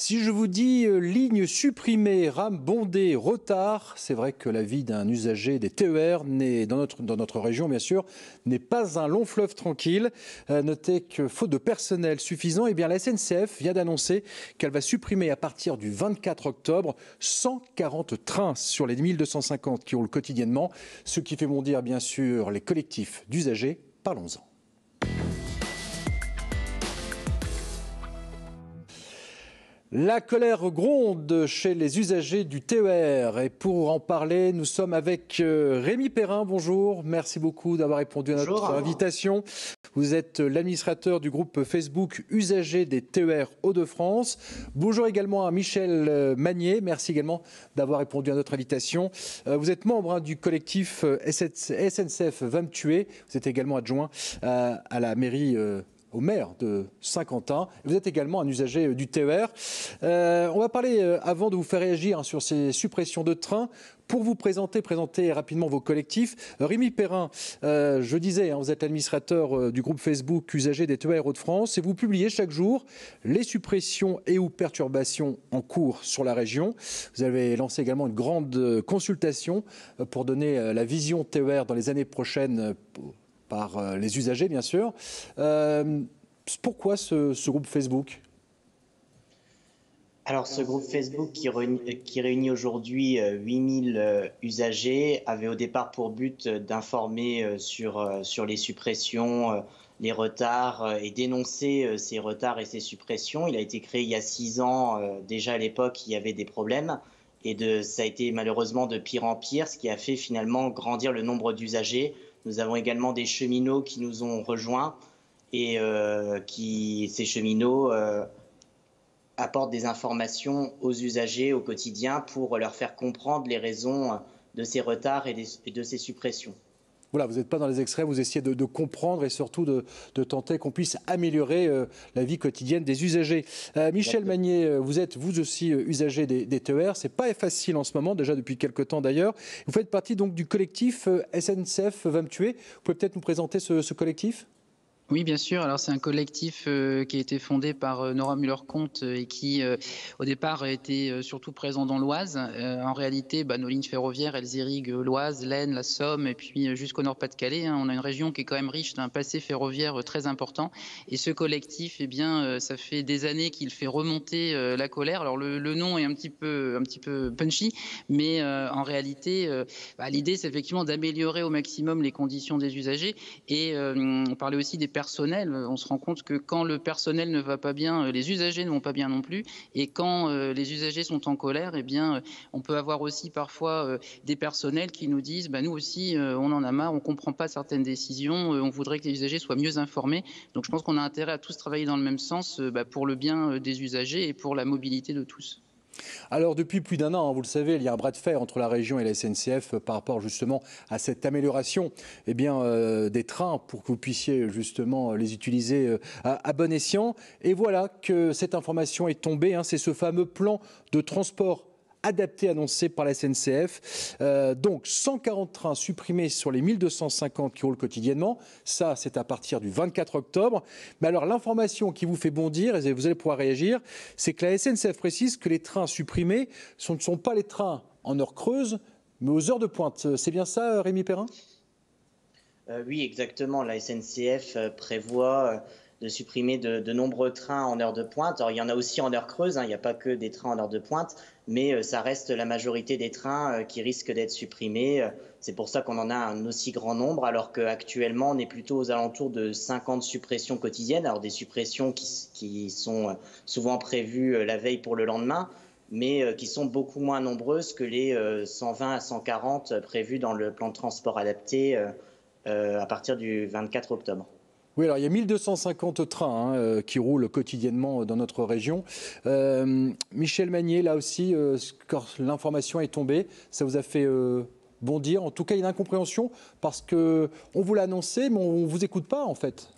Si je vous dis ligne supprimée, rame bondée, retard, c'est vrai que la vie d'un usager des TER, dans notre région bien sûr, n'est pas un long fleuve tranquille. Notez que faute de personnel suffisant, eh bien, la SNCF vient d'annoncer qu'elle va supprimer à partir du 24 octobre 140 trains sur les 1250 qui roulent quotidiennement, ce qui fait bondir bien sûr les collectifs d'usagers. Parlons-en. La colère gronde chez les usagers du TER et pour en parler, nous sommes avec Rémi Perrin. Bonjour, merci beaucoup d'avoir répondu à notre invitation. Vous êtes l'administrateur du groupe Facebook Usagers des TER Hauts-de-France. Bonjour également à Michel Magnier, merci également d'avoir répondu à notre invitation. Vous êtes membre du collectif SNCF va me tuer. Vous êtes également adjoint à la mairie au maire de Saint-Quentin. Vous êtes également un usager du TER. On va parler, avant de vous faire réagir sur ces suppressions de trains, pour vous présenter rapidement vos collectifs. Rémi Perrin, je disais, vous êtes l'administrateur du groupe Facebook Usagers des TER Hauts-de-France et vous publiez chaque jour les suppressions et ou perturbations en cours sur la région. Vous avez lancé également une grande consultation pour donner la vision TER dans les années prochaines par les usagers, bien sûr. Pourquoi ce groupe Facebook ? Alors, ce groupe Facebook qui réunit aujourd'hui 8000 usagers avait au départ pour but d'informer sur les suppressions, les retards et dénoncer ces retards et ces suppressions. Il a été créé il y a 6 ans. Déjà à l'époque, il y avait des problèmes et ça a été malheureusement de pire en pire, ce qui a fait finalement grandir le nombre d'usagers. Nous avons également des cheminots qui nous ont rejoints et ces cheminots apportent des informations aux usagers au quotidien pour leur faire comprendre les raisons de ces retards et de ces suppressions. Voilà, vous n'êtes pas dans les extraits, vous essayez de comprendre et surtout de tenter qu'on puisse améliorer la vie quotidienne des usagers. Michel Magnier, vous êtes vous aussi usager des TER. Ce n'est pas facile en ce moment, déjà depuis quelques temps d'ailleurs. Vous faites partie donc du collectif SNCF va me tuer. Vous pouvez peut-être nous présenter ce collectif ? Oui, bien sûr. Alors, c'est un collectif qui a été fondé par Nora Müller-Comte et qui, au départ, a été surtout présent dans l'Oise. En réalité, nos lignes ferroviaires, elles irriguent l'Oise, l'Aisne, la Somme et puis jusqu'au Nord-Pas-de-Calais. On a une région qui est quand même riche d'un passé ferroviaire très important. Et ce collectif, eh bien, ça fait des années qu'il fait remonter la colère. Alors, le nom est un petit peu punchy, mais en réalité, l'idée, c'est effectivement d'améliorer au maximum les conditions des usagers. Et on parlait aussi des personnel, on se rend compte que quand le personnel ne va pas bien, les usagers ne vont pas bien non plus. Et quand les usagers sont en colère, eh bien, on peut avoir aussi parfois des personnels qui nous disent nous aussi, on en a marre, on ne comprend pas certaines décisions, on voudrait que les usagers soient mieux informés. Donc je pense qu'on a intérêt à tous travailler dans le même sens pour le bien des usagers et pour la mobilité de tous. Alors depuis plus d'un an, vous le savez, il y a un bras de fer entre la région et la SNCF par rapport justement à cette amélioration des trains pour que vous puissiez justement les utiliser à bon escient. Et voilà que cette information est tombée, c'est ce fameux plan de transport adapté annoncé par la SNCF. Donc 140 trains supprimés sur les 1250 qui roulent quotidiennement. Ça, c'est à partir du 24 octobre. Mais alors l'information qui vous fait bondir, et vous allez pouvoir réagir, c'est que la SNCF précise que les trains supprimés ne sont pas les trains en heure creuse, mais aux heures de pointe. C'est bien ça, Rémi Perrin ? Oui, exactement. La SNCF prévoit de supprimer de nombreux trains en heure de pointe. Alors, il y en a aussi en heure creuse, il n'y a pas que des trains en heure de pointe, mais ça reste la majorité des trains qui risquent d'être supprimés. C'est pour ça qu'on en a un aussi grand nombre, alors qu'actuellement, on est plutôt aux alentours de 50 suppressions quotidiennes. Alors, des suppressions qui sont souvent prévues la veille pour le lendemain, mais qui sont beaucoup moins nombreuses que les 120 à 140 prévues dans le plan de transport adapté à partir du 24 octobre. Oui, alors il y a 1250 trains qui roulent quotidiennement dans notre région. Michel Magnier, là aussi, quand l'information est tombée, ça vous a fait bondir. En tout cas, il y a une incompréhension parce qu'on vous l'a annoncé, mais on ne vous écoute pas en fait.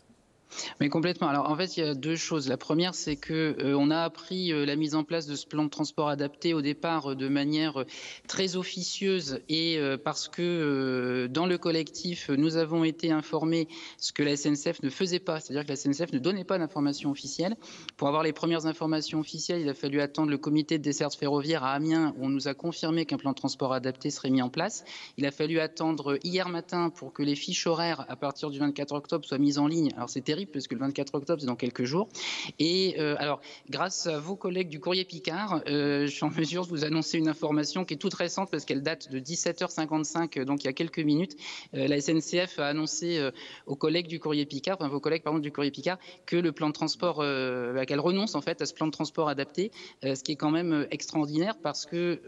Mais complètement. Alors en fait, il y a deux choses. La première, c'est que on a appris la mise en place de ce plan de transport adapté au départ de manière très officieuse et parce que dans le collectif, nous avons été informés ce que la SNCF ne faisait pas, c'est-à-dire que la SNCF ne donnait pas d'informations officielles. Pour avoir les premières informations officielles, il a fallu attendre le comité de desserte ferroviaire à Amiens où on nous a confirmé qu'un plan de transport adapté serait mis en place. Il a fallu attendre hier matin pour que les fiches horaires à partir du 24 octobre soient mises en ligne. Alors c'est terrible parce que le 24 octobre, c'est dans quelques jours. Et alors, grâce à vos collègues du Courrier Picard, je suis en mesure de vous annoncer une information qui est toute récente parce qu'elle date de 17h55, donc il y a quelques minutes. La SNCF a annoncé aux collègues du Courrier Picard, enfin vos collègues pardon, du Courrier Picard, que le plan de transport, qu'elle renonce en fait à ce plan de transport adapté, ce qui est quand même extraordinaire parce que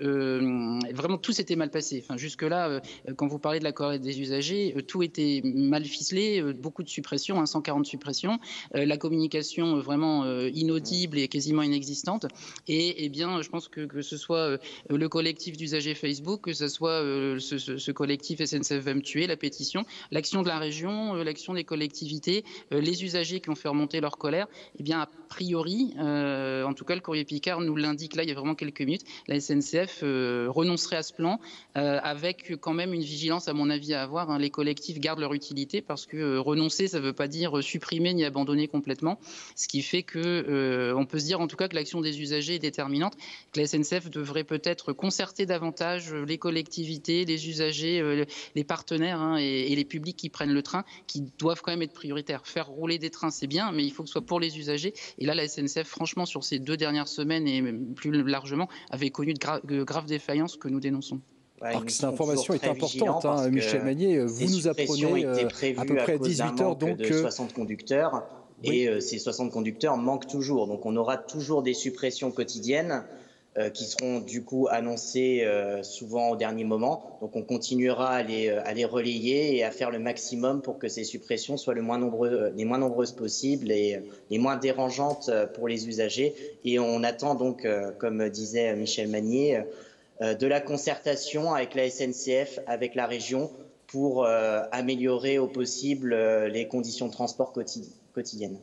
vraiment tout s'était mal passé. Enfin, jusque-là, quand vous parlez de la colère des usagers, tout était mal ficelé, beaucoup de suppressions, 140 suppressions, la communication vraiment inaudible et quasiment inexistante. Et bien, je pense que ce soit le collectif d'usagers Facebook, que ce soit ce collectif SNCF va me tuer, la pétition, l'action de la région, l'action des collectivités, les usagers qui ont fait remonter leur colère, eh bien, a priori, en tout cas, le Courrier Picard nous l'indique là, il y a vraiment quelques minutes, la SNCF renoncerait à ce plan avec quand même une vigilance, à mon avis, à avoir. Les collectifs gardent leur utilité parce que renoncer, ça ne veut pas dire supprimer ni abandonner complètement, ce qui fait que on peut se dire en tout cas que l'action des usagers est déterminante, que la SNCF devrait peut-être concerter davantage les collectivités, les usagers, les partenaires et les publics qui prennent le train, qui doivent quand même être prioritaires. Faire rouler des trains, c'est bien, mais il faut que ce soit pour les usagers. Et là, la SNCF, franchement, sur ces 2 dernières semaines et même plus largement, avait connu de graves défaillances que nous dénonçons. Alors que cette information est importante, Michel Magnier, vous nous apprenez à peu près à 18h donc de 60 conducteurs et ces 60 conducteurs manquent toujours, donc on aura toujours des suppressions quotidiennes qui seront du coup annoncées souvent au dernier moment, donc on continuera à les relayer et à faire le maximum pour que ces suppressions soient les moins nombreuses possibles et les moins dérangeantes pour les usagers. Et on attend donc, comme disait Michel Magnier, de la concertation avec la SNCF, avec la région, pour améliorer au possible les conditions de transport quotidiennes.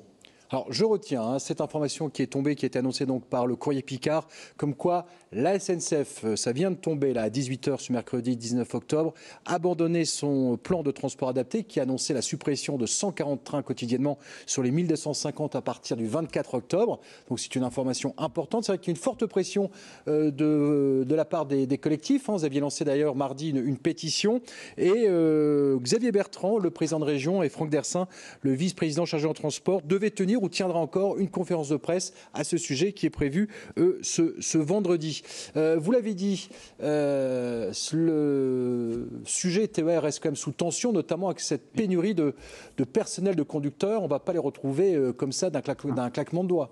Alors, je retiens cette information qui est tombée, qui a été annoncée donc par le Courrier Picard, comme quoi la SNCF, ça vient de tomber là à 18h ce mercredi 19 octobre, abandonné son plan de transport adapté qui a annoncé la suppression de 140 trains quotidiennement sur les 1250 à partir du 24 octobre. Donc c'est une information importante. C'est vrai qu'il y a une forte pression de la part des collectifs. Vous aviez lancé d'ailleurs mardi une pétition. Et Xavier Bertrand, le président de région, et Franck Dersin, le vice-président chargé en transport, devaient tenir ou tiendra encore une conférence de presse à ce sujet qui est prévu ce vendredi. Vous l'avez dit, le sujet TER reste quand même sous tension, notamment avec cette pénurie de personnel de conducteurs. On ne va pas les retrouver comme ça d'un claquement de doigts.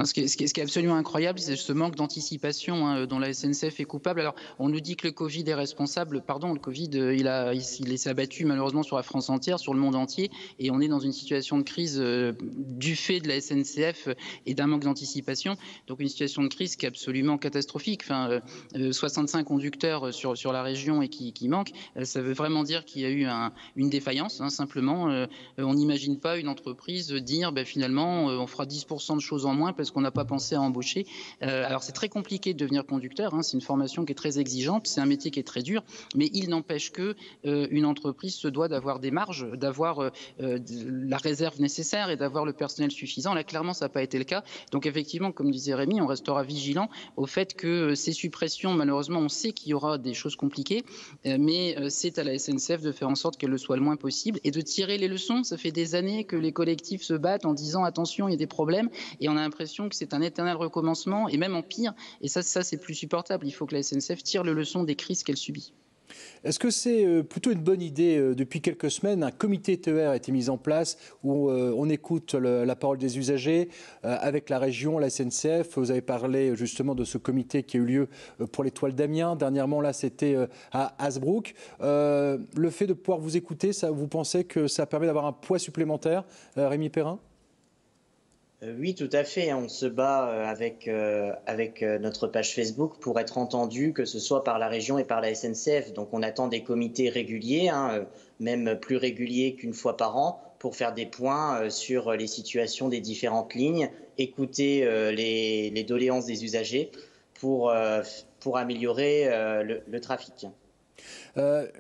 Ce qui est absolument incroyable, c'est ce manque d'anticipation dont la SNCF est coupable. Alors, on nous dit que le Covid est responsable. Pardon, le Covid, il s'est abattu malheureusement sur la France entière, sur le monde entier, et on est dans une situation de crise du fait de la SNCF et d'un manque d'anticipation. Donc, une situation de crise qui est absolument catastrophique. Enfin, 65 conducteurs sur la région et qui manquent, ça veut vraiment dire qu'il y a eu une défaillance. Simplement, on n'imagine pas une entreprise dire finalement, on fera 10% de choses en moins parce qu'on n'a pas pensé à embaucher. Alors c'est très compliqué de devenir conducteur, c'est une formation qui est très exigeante, c'est un métier qui est très dur, mais il n'empêche que une entreprise se doit d'avoir des marges, d'avoir la réserve nécessaire et d'avoir le personnel suffisant. Là, clairement, ça n'a pas été le cas. Donc effectivement, comme disait Rémi, on restera vigilant au fait que ces suppressions, malheureusement, on sait qu'il y aura des choses compliquées, mais c'est à la SNCF de faire en sorte qu'elles le soient le moins possible et de tirer les leçons. Ça fait des années que les collectifs se battent en disant attention, il y a des problèmes, et on a l'impression que c'est un éternel recommencement, et même en pire, et ça c'est plus supportable. Il faut que la SNCF tire les leçons des crises qu'elle subit. Est-ce que c'est plutôt une bonne idée, depuis quelques semaines, un comité TER a été mis en place où on écoute la parole des usagers avec la région, la SNCF. Vous avez parlé justement de ce comité qui a eu lieu pour l'étoile d'Amiens. Dernièrement, là, c'était à Hasbrook. Le fait de pouvoir vous écouter, vous pensez que ça permet d'avoir un poids supplémentaire, Rémi Perrin ? Oui, tout à fait. On se bat avec notre page Facebook pour être entendu, que ce soit par la région et par la SNCF. Donc on attend des comités réguliers, même plus réguliers qu'une fois par an, pour faire des points sur les situations des différentes lignes, écouter les doléances des usagers pour améliorer le trafic.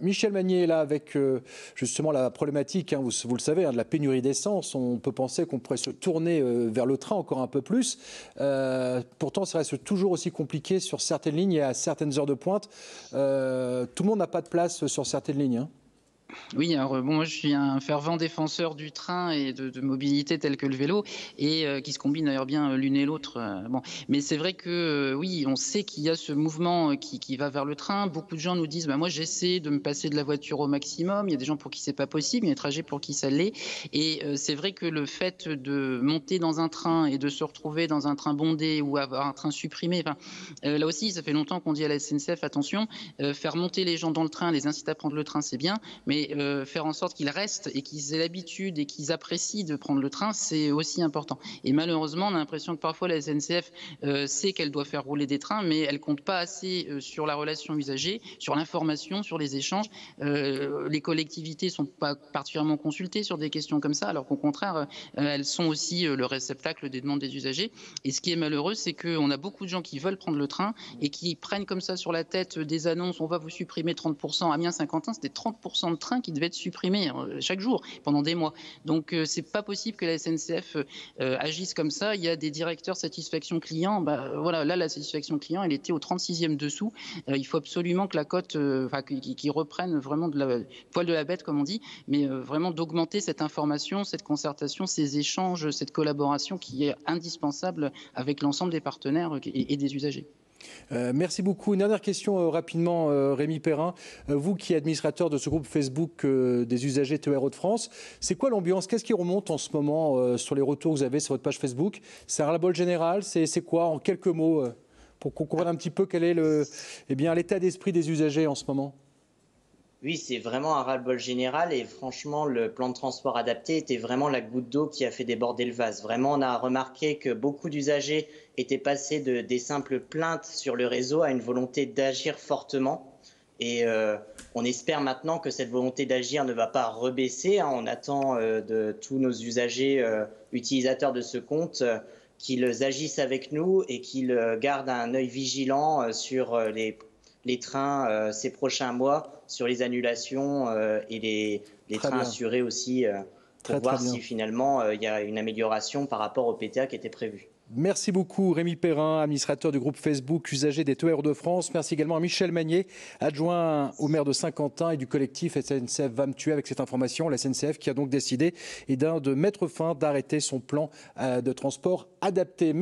Michel Magnier est là avec justement la problématique, hein, vous le savez, hein, de la pénurie d'essence. On peut penser qu'on pourrait se tourner vers le train encore un peu plus. Pourtant, ça reste toujours aussi compliqué sur certaines lignes et à certaines heures de pointe. Tout le monde n'a pas de place sur certaines lignes, hein. Oui, alors bon, moi je suis un fervent défenseur du train et de mobilité telle que le vélo, et qui se combinent d'ailleurs bien l'une et l'autre. Bon. Mais c'est vrai que oui, on sait qu'il y a ce mouvement qui va vers le train. Beaucoup de gens nous disent, bah, moi j'essaie de me passer de la voiture au maximum. Il y a des gens pour qui c'est pas possible, il y a des trajets pour qui ça l'est. Et c'est vrai que le fait de monter dans un train et de se retrouver dans un train bondé ou avoir un train supprimé, là aussi ça fait longtemps qu'on dit à la SNCF, attention, faire monter les gens dans le train, les inciter à prendre le train, c'est bien, mais faire en sorte qu'ils restent et qu'ils aient l'habitude et qu'ils apprécient de prendre le train, c'est aussi important. Et malheureusement, on a l'impression que parfois la SNCF sait qu'elle doit faire rouler des trains, mais elle ne compte pas assez sur la relation usagée, sur l'information, sur les échanges. Les collectivités ne sont pas particulièrement consultées sur des questions comme ça, alors qu'au contraire, elles sont aussi le réceptacle des demandes des usagers. Et ce qui est malheureux, c'est qu'on a beaucoup de gens qui veulent prendre le train et qui prennent comme ça sur la tête des annonces, on va vous supprimer 30%. Amiens-Saint-Quentin, c'était 30% de trains qui devaient être supprimés chaque jour pendant des mois. Donc c'est pas possible que la SNCF agisse comme ça. Il y a des directeurs satisfaction client. Voilà, là la satisfaction client, elle était au 36e dessous. Il faut absolument que la cote, qui reprenne vraiment de la poil de la bête comme on dit, mais vraiment d'augmenter cette information, cette concertation, ces échanges, cette collaboration qui est indispensable avec l'ensemble des partenaires et des usagers. Merci beaucoup. Une dernière question rapidement, Rémi Perrin. Vous qui êtes administrateur de ce groupe Facebook des usagers TER Hauts-de-France, c'est quoi l'ambiance? Qu'est-ce qui remonte en ce moment sur les retours que vous avez sur votre page Facebook? C'est un ras-le-bol général? C'est quoi, en quelques mots, pour qu'on comprenne un petit peu quel est l'état d'esprit des usagers en ce moment? Oui, c'est vraiment un ras-le-bol général et franchement, le plan de transport adapté était vraiment la goutte d'eau qui a fait déborder le vase. Vraiment, on a remarqué que beaucoup d'usagers étaient passés des simples plaintes sur le réseau à une volonté d'agir fortement. Et on espère maintenant que cette volonté d'agir ne va pas rebaisser, hein. On attend de tous nos usagers utilisateurs de ce compte qu'ils agissent avec nous et qu'ils gardent un œil vigilant sur les trains ces prochains mois, sur les annulations et les trains assurés aussi, pour voir si finalement il y a une amélioration par rapport au PTA qui était prévu. Merci beaucoup Rémi Perrin, administrateur du groupe Facebook Usagers des TER de France. Merci également à Michel Magnier, adjoint au maire de Saint-Quentin et du collectif SNCF va me tuer avec cette information. La SNCF qui a donc décidé de mettre fin, d'arrêter son plan de transport adapté.